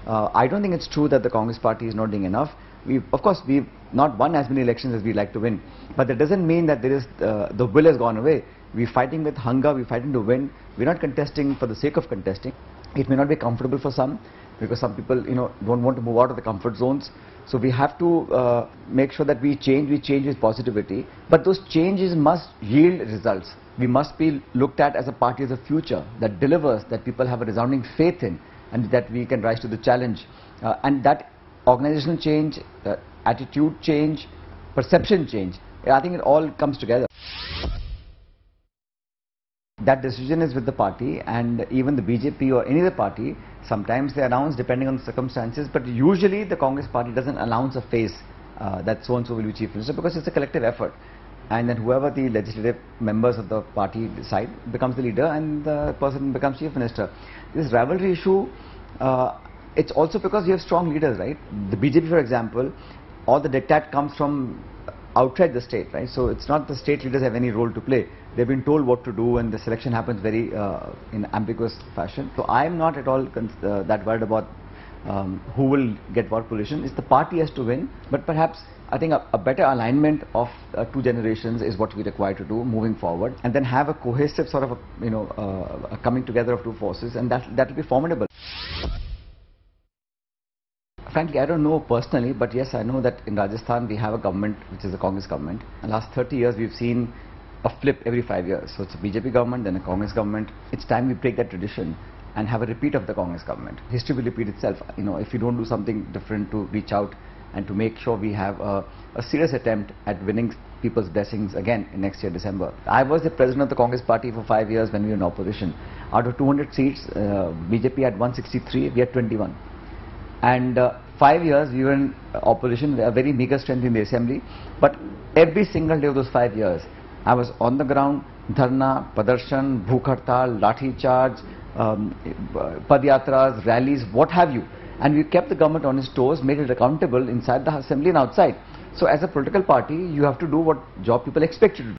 I don't think it's true that the Congress party is not doing enough. Of course, we've not won as many elections as we'd like to win, but that doesn't mean that there is the will has gone away. We're fighting with hunger, we're fighting to win. We're not contesting for the sake of contesting. It may not be comfortable for some, because some people, don't want to move out of the comfort zones. So we have to make sure that we change with positivity. But those changes must yield results. We must be looked at as a party of the future that delivers, that people have a resounding faith in, and that we can rise to the challenge. And that organizational change, attitude change, perception change, I think it all comes together. That decision is with the party, and even the BJP or any other party, sometimes they announce depending on the circumstances, but usually the Congress party doesn't announce a face that so-and-so will be Chief Minister, because it's a collective effort. And then whoever the legislative members of the party decide becomes the leader, and the person becomes Chief Minister. This rivalry issue, it's also because you have strong leaders, right? The BJP, for example, all the diktat comes from outside the state, right? So it's not the state leaders have any role to play. They've been told what to do, and the selection happens very in ambiguous fashion. So I'm not at all that worried about who will get what position. It's the party has to win, but perhaps I think a better alignment of two generations is what we require to do moving forward, and then have a cohesive sort of a coming together of two forces, and that will be formidable. Frankly, I don't know personally, but yes, I know that in Rajasthan we have a government which is a Congress government. In the last 30 years we've seen a flip every 5 years. So it's a BJP government, then a Congress government. It's time we break that tradition and have a repeat of the Congress government. History will repeat itself. If you don't do something different to reach out and to make sure we have a serious attempt at winning people's blessings again in next year December. I was the president of the Congress party for 5 years when we were in opposition. Out of 200 seats, BJP had 163, we had 21. And 5 years we were in opposition, a very meager strength in the assembly, but every single day of those 5 years I was on the ground, dharna, padarshan, bhook hartal, lathi charge, padyatras, rallies, what have you, and we kept the government on its toes, made it accountable inside the assembly and outside. So as a political party, you have to do what job people expect you to do.